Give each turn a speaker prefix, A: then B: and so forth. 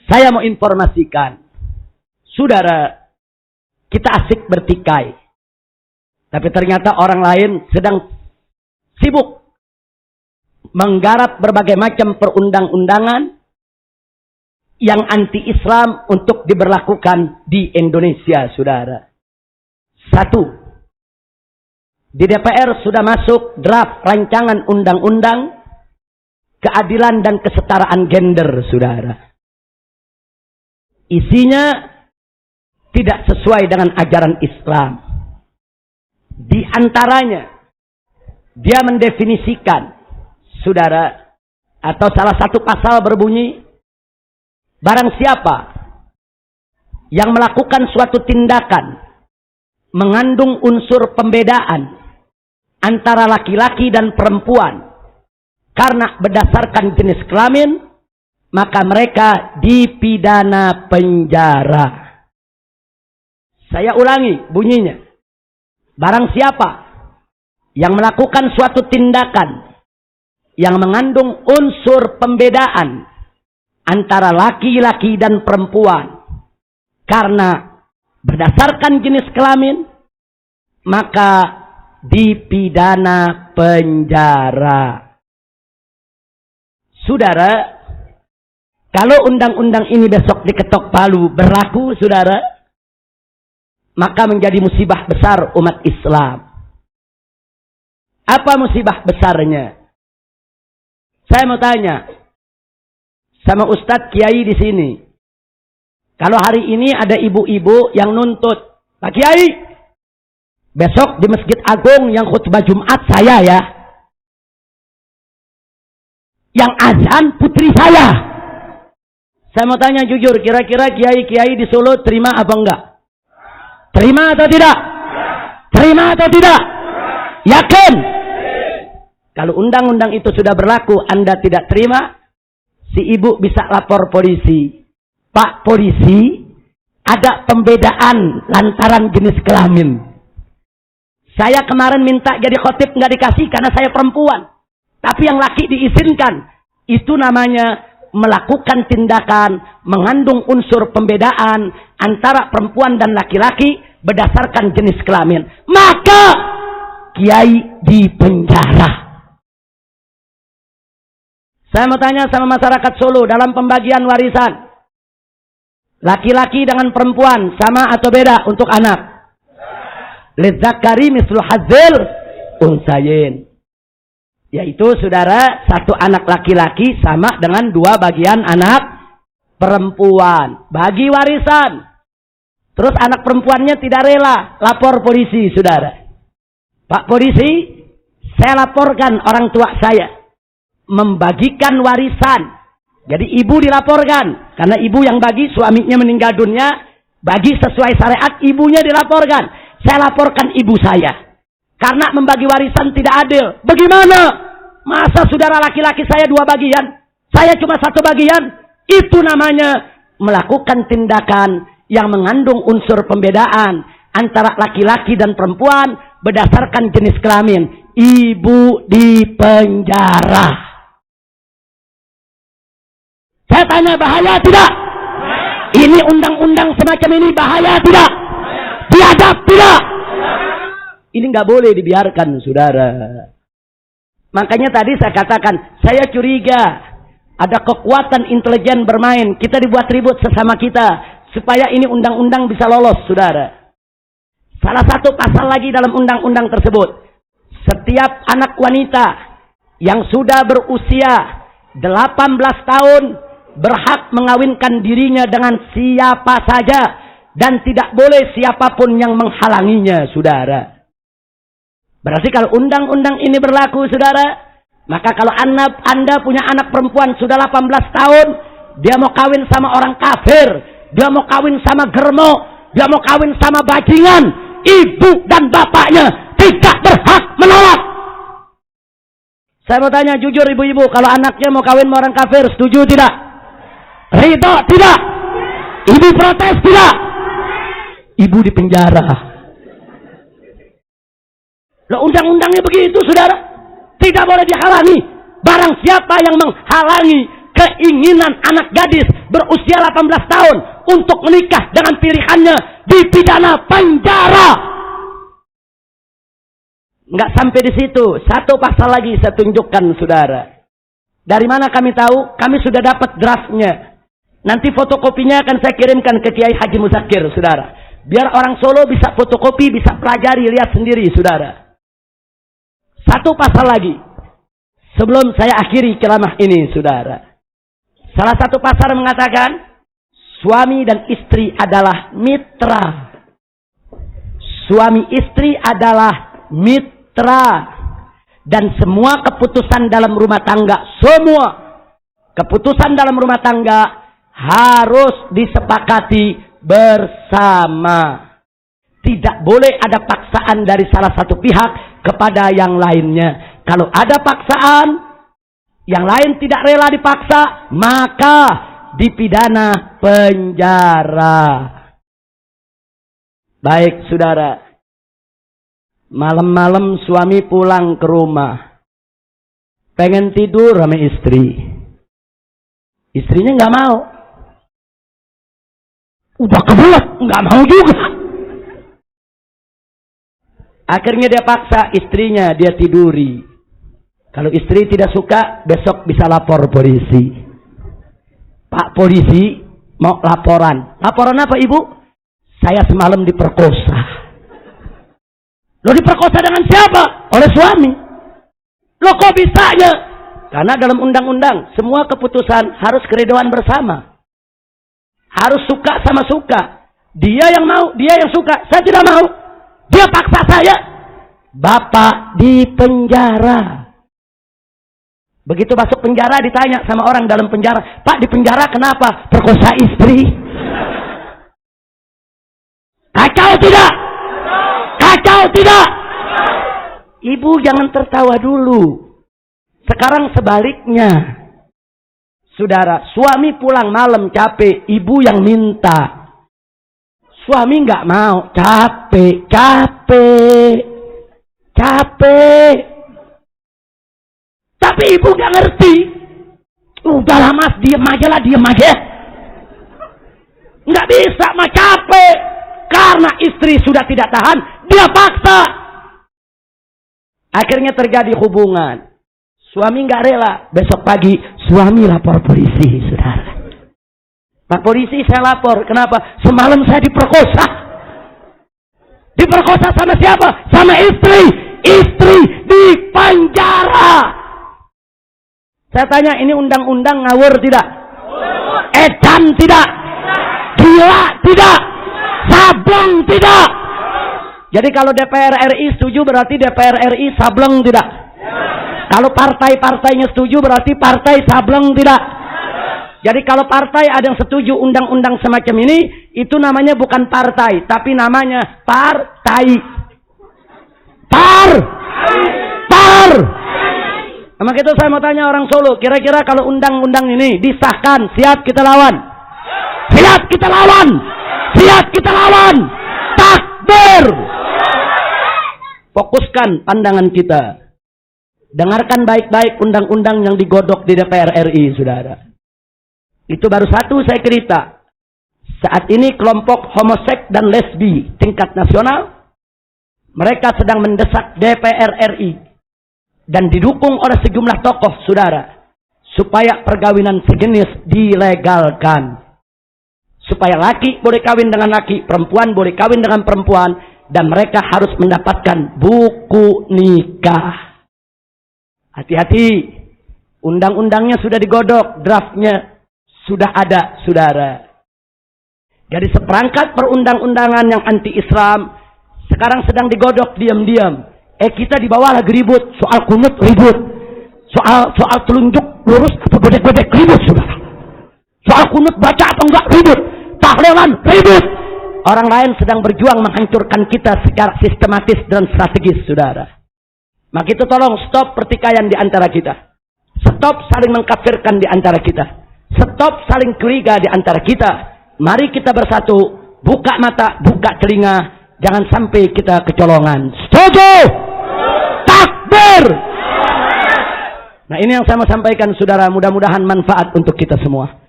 A: Saya mau informasikan, saudara, kita asik bertikai. Tapi ternyata orang lain sedang sibuk menggarap berbagai macam perundang-undangan yang anti-Islam untuk diberlakukan di Indonesia, saudara. Satu, di DPR sudah masuk draft rancangan undang-undang keadilan dan kesetaraan gender, saudara. Isinya tidak sesuai dengan ajaran Islam. Di antaranya, dia mendefinisikan, saudara, atau salah satu pasal berbunyi, barang siapa yang melakukan suatu tindakan mengandung unsur pembedaan antara laki-laki dan perempuan karena berdasarkan jenis kelamin, maka mereka dipidana penjara. Saya ulangi bunyinya. Barang siapa yang melakukan suatu tindakan yang mengandung unsur pembedaan antara laki-laki dan perempuan karena berdasarkan jenis kelamin, maka dipidana penjara. Saudara, kalau undang-undang ini besok diketok palu berlaku, saudara, maka menjadi musibah besar umat Islam. Apa musibah besarnya? Saya mau tanya sama Ustadz Kiai di sini. Kalau hari ini ada ibu-ibu yang nuntut, Pak Kiai, besok di Masjid Agung yang khutbah Jumat saya ya. Yang azan putri saya. Saya mau tanya jujur, kira-kira kiai-kiai di Solo terima apa enggak? Terima atau tidak? Terima atau tidak? Yakin? Kalau undang-undang itu sudah berlaku, Anda tidak terima, si ibu bisa lapor polisi. Pak polisi, ada pembedaan lantaran jenis kelamin. Saya kemarin minta jadi khotib nggak dikasih karena saya perempuan. Tapi yang laki diizinkan. Itu namanya melakukan tindakan mengandung unsur pembedaan antara perempuan dan laki-laki berdasarkan jenis kelamin. Maka kiai dipenjara. Saya mau tanya sama masyarakat Solo dalam pembagian warisan. Laki-laki dengan perempuan sama atau beda untuk anak? Lidzakari mislu hadzil unsayin. Yaitu saudara, satu anak laki-laki sama dengan dua bagian anak perempuan. Bagi warisan. Terus anak perempuannya tidak rela, lapor polisi, saudara. Pak polisi, saya laporkan orang tua saya membagikan warisan. Jadi ibu dilaporkan. Karena ibu yang bagi, suaminya meninggal dunia, bagi sesuai syariat, ibunya dilaporkan. Saya laporkan ibu saya. Karena membagi warisan tidak adil. Bagaimana? Masa saudara laki-laki saya dua bagian, saya cuma satu bagian? Itu namanya melakukan tindakan yang mengandung unsur pembedaan antara laki-laki dan perempuan berdasarkan jenis kelamin. Ibu dipenjara. Saya tanya, bahaya tidak? Ini undang-undang semacam ini bahaya tidak? Biadab tidak? Ini nggak boleh dibiarkan, saudara. Makanya tadi saya katakan, saya curiga ada kekuatan intelijen bermain. Kita dibuat ribut sesama kita supaya ini undang-undang bisa lolos, saudara. Salah satu pasal lagi dalam undang-undang tersebut, setiap anak wanita yang sudah berusia 18 tahun berhak mengawinkan dirinya dengan siapa saja dan tidak boleh siapapun yang menghalanginya, saudara. Berarti kalau undang-undang ini berlaku, saudara, maka kalau anda punya anak perempuan sudah 18 tahun, dia mau kawin sama orang kafir, dia mau kawin sama germo, dia mau kawin sama bajingan, ibu dan bapaknya tidak berhak menolak. Saya mau tanya jujur ibu-ibu, kalau anaknya mau kawin sama orang kafir, setuju tidak? Ridho tidak? Ibu protes tidak? Ibu dipenjara. Loh, undang-undangnya begitu, saudara. Tidak boleh dihalangi. Barang siapa yang menghalangi keinginan anak gadis berusia 18 tahun untuk menikah dengan pilihannya dipidana penjara. Nggak sampai di situ, satu pasal lagi saya tunjukkan saudara. Dari mana kami tahu? Kami sudah dapat draftnya. Nanti fotokopinya akan saya kirimkan ke Kiai Haji Muzakir, saudara. Biar orang Solo bisa fotokopi, bisa pelajari, lihat sendiri, saudara. Satu pasal lagi. Sebelum saya akhiri ceramah ini, saudara. Salah satu pasal mengatakan, suami dan istri adalah mitra. Suami istri adalah mitra. Dan semua keputusan dalam rumah tangga, semua keputusan dalam rumah tangga harus disepakati bersama. Tidak boleh ada paksaan dari salah satu pihak kepada yang lainnya. Kalau ada paksaan, yang lain tidak rela dipaksa, maka dipidana penjara. Baik, saudara. Malam-malam suami pulang ke rumah. Pengen tidur sama istri. Istrinya nggak mau. Udah kebelet, nggak mau juga. Akhirnya dia paksa istrinya, dia tiduri. Kalau istri tidak suka, besok bisa lapor polisi. Pak polisi, mau laporan. Laporan apa ibu? Saya semalam diperkosa. Lo diperkosa dengan siapa? Oleh suami. Lo kok bisanya? Karena dalam undang-undang, semua keputusan harus keridhaan bersama. Harus suka sama suka. Dia yang mau, dia yang suka. Saya tidak mau. Dia paksa saya. Bapak di penjara. Begitu masuk penjara ditanya sama orang dalam penjara. Pak di penjara kenapa? Perkosa istri. Kacau tidak? Kacau tidak? Ibu jangan tertawa dulu. Sekarang sebaliknya. Saudara, suami pulang malam capek, ibu yang minta. Suami nggak mau, capek. Tapi ibu nggak ngerti. Udahlah mas, diem aja lah, diem aja. Nggak bisa, mah capek. Karena istri sudah tidak tahan, dia paksa. Akhirnya terjadi hubungan. Suami nggak rela. Besok pagi, suami lapor polisi, saudara. Pak polisi, saya lapor. Kenapa? Semalam saya diperkosa. Diperkosa sama siapa? Sama istri. Istri di penjara. Saya tanya, ini undang-undang ngawur tidak? Edan tidak? Gila tidak? Sableng tidak? Jadi kalau DPR RI setuju berarti DPR RI sableng tidak? Kalau partai-partainya setuju berarti partai sableng tidak? Jadi kalau partai ada yang setuju undang-undang semacam ini, itu namanya bukan partai, tapi namanya partai. Maka itu saya mau tanya orang Solo, kira-kira kalau undang-undang ini disahkan, siap kita lawan? Siap kita lawan! Siap kita lawan! Takbir! Fokuskan pandangan kita. Dengarkan baik-baik undang-undang yang digodok di DPR RI, saudara. Itu baru satu saya cerita. Saat ini kelompok homoseks dan lesbi tingkat nasional, mereka sedang mendesak DPR RI dan didukung oleh sejumlah tokoh, saudara, supaya perkawinan sejenis dilegalkan. Supaya laki boleh kawin dengan laki, perempuan boleh kawin dengan perempuan, dan mereka harus mendapatkan buku nikah. Hati-hati, undang-undangnya sudah digodok, draftnya sudah ada, saudara. Jadi seperangkat perundang-undangan yang anti-Islam sekarang sedang digodok diam-diam. Kita di bawah lagi ribut soal kunut, ribut soal telunjuk lurus atau bedek-bedek, ribut, saudara. Soal kunut baca atau enggak, ribut. Tahlilan, ribut. Orang lain sedang berjuang menghancurkan kita secara sistematis dan strategis, saudara. Maka itu tolong stop pertikaian di antara kita. Stop saling mengkafirkan di antara kita. Stop saling curiga di antara kita. Mari kita bersatu, buka mata, buka telinga, jangan sampai kita kecolongan. Setuju? Takbir! Nah, ini yang saya mau sampaikan, saudara, mudah-mudahan manfaat untuk kita semua.